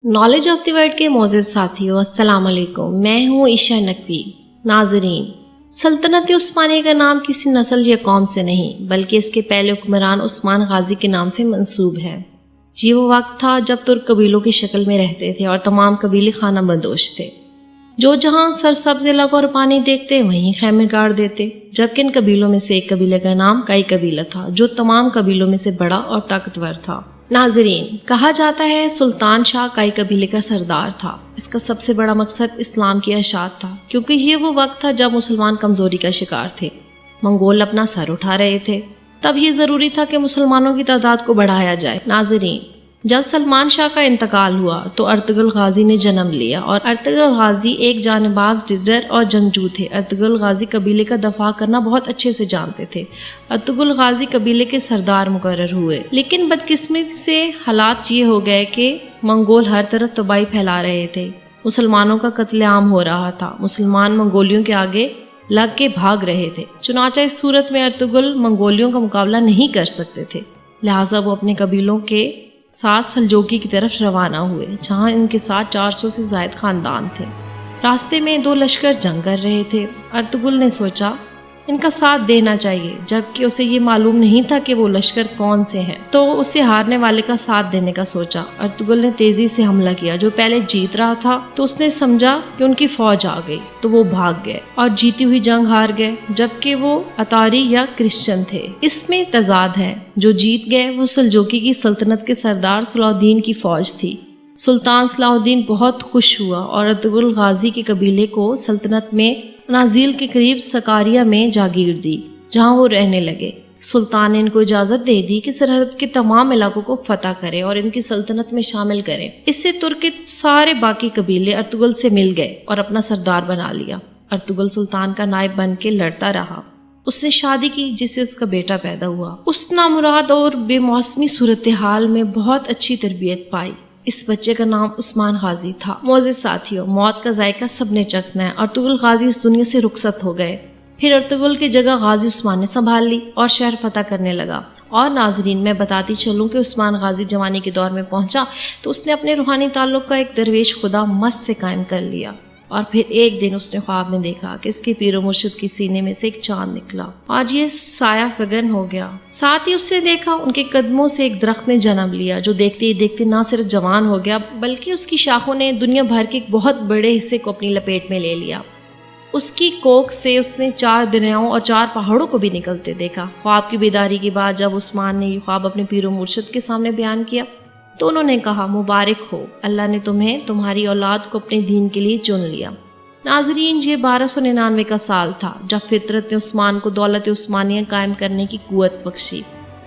Knowledge of the word کے معزز ساتھیوں، السلام علیکم۔ میں ہوں عائشہ نقوی۔ ناظرین، سلطنت عثمانیہ کا نام کسی نسل یا قوم سے نہیں بلکہ اس کے پہلے حکمران عثمان غازی کے نام سے منسوب ہے۔ یہ وہ وقت تھا جب ترک قبیلوں کی شکل میں رہتے تھے اور تمام قبیلے خانہ بدوش تھے، جو جہاں سرسبز علاقہ اور پانی دیکھتے وہیں خیمے گاڑ دیتے، جبکہ ان قبیلوں میں سے ایک قبیلے کا نام کئی قبیلہ تھا جو تمام قبیلوں میں سے بڑا اور طاقتور تھا۔ ناظرین، کہا جاتا ہے سلطان شاہ کئی قبیلے کا سردار تھا۔ اس کا سب سے بڑا مقصد اسلام کی اشاعت تھا، کیونکہ یہ وہ وقت تھا جب مسلمان کمزوری کا شکار تھے، منگول اپنا سر اٹھا رہے تھے۔ تب یہ ضروری تھا کہ مسلمانوں کی تعداد کو بڑھایا جائے۔ ناظرین، جب سلمان شاہ کا انتقال ہوا تو ارطغرل غازی نے جنم لیا، اور ارطغرل غازی ایک جانباز لیڈر اور جنگجو تھے۔ ارطغرل غازی قبیلے کا دفاع کرنا بہت اچھے سے جانتے تھے۔ ارطغرل غازی قبیلے کے سردار مقرر ہوئے، لیکن بدقسمتی سے حالات یہ ہو گئے کہ منگول ہر طرف تباہی پھیلا رہے تھے۔ مسلمانوں کا قتل عام ہو رہا تھا، مسلمان منگولیوں کے آگے لگ کے بھاگ رہے تھے۔ چنانچہ اس صورت میں ارطغرل منگولیوں کا مقابلہ نہیں کر سکتے تھے، لہٰذا وہ اپنے قبیلوں کے ساتھ سلجوقی کی طرف روانہ ہوئے، جہاں ان کے ساتھ 400 سے زائد خاندان تھے۔ راستے میں دو لشکر جنگ کر رہے تھے۔ ارطغرل نے سوچا ان کا ساتھ دینا چاہیے، جبکہ اسے یہ معلوم نہیں تھا کہ وہ لشکر کون سے ہیں، تو اسے ہارنے والے کا ساتھ دینے کا سوچا۔ ارطغرل نے تیزی سے حملہ کیا۔ جو پہلے جیت رہا تھا تو اس نے سمجھا کہ ان کی فوج آ گئی، تو وہ بھاگ گئے اور جیتی ہوئی جنگ ہار گئے، جبکہ وہ اتاری یا کرسچن تھے۔ اس میں تضاد ہے۔ جو جیت گئے وہ سلجوقی کی سلطنت کے سردار صلاح الدین کی فوج تھی۔ سلطان صلاح الدین بہت خوش ہوا اور ارطغرل غازی کے قبیلے کو سلطنت میں نازیل کے قریب سکاریا میں جاگیر دی، جہاں وہ رہنے لگے۔ سلطان نے ان کو اجازت دے دی کہ سرحد کے تمام علاقوں کو فتح کریں اور ان کی سلطنت میں شامل کریں۔ اس سے ترک کے سارے باقی قبیلے ارطغرل سے مل گئے اور اپنا سردار بنا لیا۔ ارطغرل سلطان کا نائب بن کے لڑتا رہا۔ اس نے شادی کی، جس سے اس کا بیٹا پیدا ہوا۔ اس نامراد اور بے موسمی صورتحال میں بہت اچھی تربیت پائی۔ اس بچے کا نام عثمان غازی تھا۔ معزز ساتھیوں، موت کا ذائقہ سب نے چکھنا ہے۔ ارطغرل غازی اس دنیا سے رخصت ہو گئے۔ پھر ارطغرل کی جگہ غازی عثمان نے سنبھال لی اور شہر فتح کرنے لگا۔ اور ناظرین، میں بتاتی چلوں کہ عثمان غازی جوانی کے دور میں پہنچا تو اس نے اپنے روحانی تعلق کا ایک درویش خدا مست سے قائم کر لیا، اور پھر ایک دن اس نے خواب میں دیکھا کہ اس کے پیر و مرشد کے سینے میں سے ایک چاند نکلا اور یہ سایہ فگن ہو گیا۔ ساتھ ہی اس نے دیکھا ان کے قدموں سے ایک درخت نے جنم لیا، جو دیکھتے ہی دیکھتے نہ صرف جوان ہو گیا بلکہ اس کی شاخوں نے دنیا بھر کے ایک بہت بڑے حصے کو اپنی لپیٹ میں لے لیا۔ اس کی کوکھ سے اس نے 4 دریاؤں اور 4 پہاڑوں کو بھی نکلتے دیکھا۔ خواب کی بیداری کے بعد جب عثمان نے یہ خواب اپنے پیر و مرشد کے سامنے بیان کیا تو انہوں نے کہا، مبارک ہو، اللہ نے تمہیں تمہاری اولاد کو اپنے دین کے لیے چن لیا۔ ناظرین، یہ 1299 کا سال تھا جب فطرت نے عثمان کو دولت عثمانیہ قائم کرنے کی قوت بخشی۔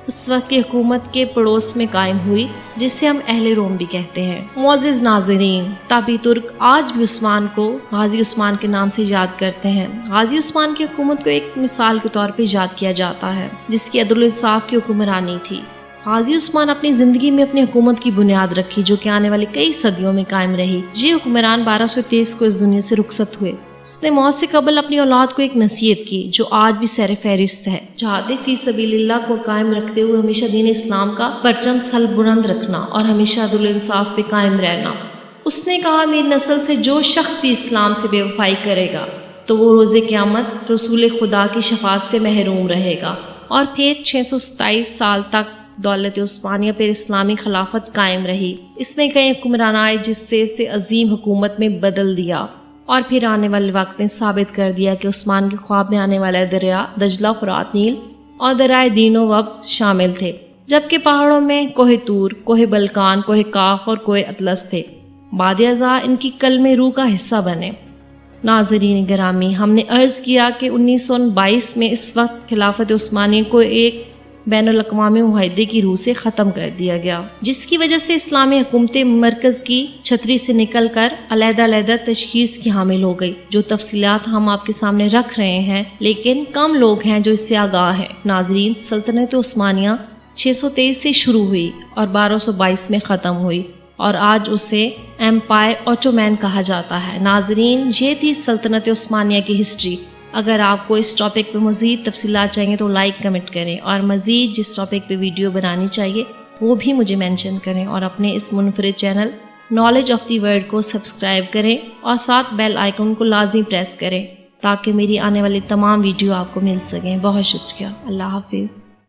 اس وقت کی حکومت کے پڑوس میں قائم ہوئی، جسے ہم اہل روم بھی کہتے ہیں۔ معزز ناظرین، تابی ترک آج بھی عثمان کو غازی عثمان کے نام سے یاد کرتے ہیں۔ غازی عثمان کی حکومت کو ایک مثال کے طور پہ یاد کیا جاتا ہے، جس کی عدل و انصاف کی حکمرانی تھی۔ غازی عثمان اپنی زندگی میں اپنی حکومت کی بنیاد رکھی، جو کہ آنے والی کئی صدیوں میں قائم رہی۔ یہ حکمران 1223 کو اس دنیا سے رخصت ہوئے۔ اس نے موت سے قبل اپنی اولاد کو ایک نصیحت کی، جو آج بھی سیر فہرست ہے: جہاد فی سبیل اللہ کو قائم رکھتے ہوئے ہمیشہ دین اسلام کا پرچم سل بلند رکھنا اور ہمیشہ عدل و انصاف پہ قائم رہنا۔ اس نے کہا، میری نسل سے جو شخص بھی اسلام سے بے وفائی کرے گا تو وہ روز قیامت رسول خدا کی شفاعت سے محروم رہے گا۔ اور پھر 627 سال تک دولت عثمانیہ پر اسلامی خلافت قائم رہی۔ اس میں کئی حکمران آئے، جس سے اسے عظیم حکومت میں بدل دیا، اور پھر آنے والے وقت نے ثابت کر دیا کہ عثمان کے خواب میں آنے والا دریا دجلہ، فرات، نیل اور دریائے دین و وب شامل تھے، جبکہ پہاڑوں میں کوہ طور، کوہ بلکان، کوہ کاف اور کوہ اطلس تھے۔ بعد ازاں ان کی کلم روح کا حصہ بنے۔ ناظرین گرامی، ہم نے عرض کیا کہ 1922 میں اس وقت خلافت عثمانیہ کو ایک بین الاقوامی معاہدے کی روح سے ختم کر دیا گیا، جس کی وجہ سے اسلامی حکومتیں مرکز کی چھتری سے نکل کر علیحدہ علیحدہ تشخیص کی حامل ہو گئی۔ جو تفصیلات ہم آپ کے سامنے رکھ رہے ہیں، لیکن کم لوگ ہیں جو اس سے آگاہ ہیں۔ ناظرین، سلطنت عثمانیہ 623 سے شروع ہوئی اور 1222 میں ختم ہوئی، اور آج اسے ایمپائر اوٹومین کہا جاتا ہے۔ ناظرین، یہ تھی سلطنت عثمانیہ کی ہسٹری۔ اگر آپ کو اس ٹاپک پہ مزید تفصیلات چاہیے تو لائک کمنٹ کریں، اور مزید جس ٹاپک پہ ویڈیو بنانی چاہیے وہ بھی مجھے مینشن کریں، اور اپنے اس منفرد channel knowledge of the word کو سبسکرائب کریں اور ساتھ بیل آئیکن کو لازمی پریس کریں تاکہ میری آنے والی تمام ویڈیو آپ کو مل سکیں۔ بہت شکریہ۔ اللہ حافظ۔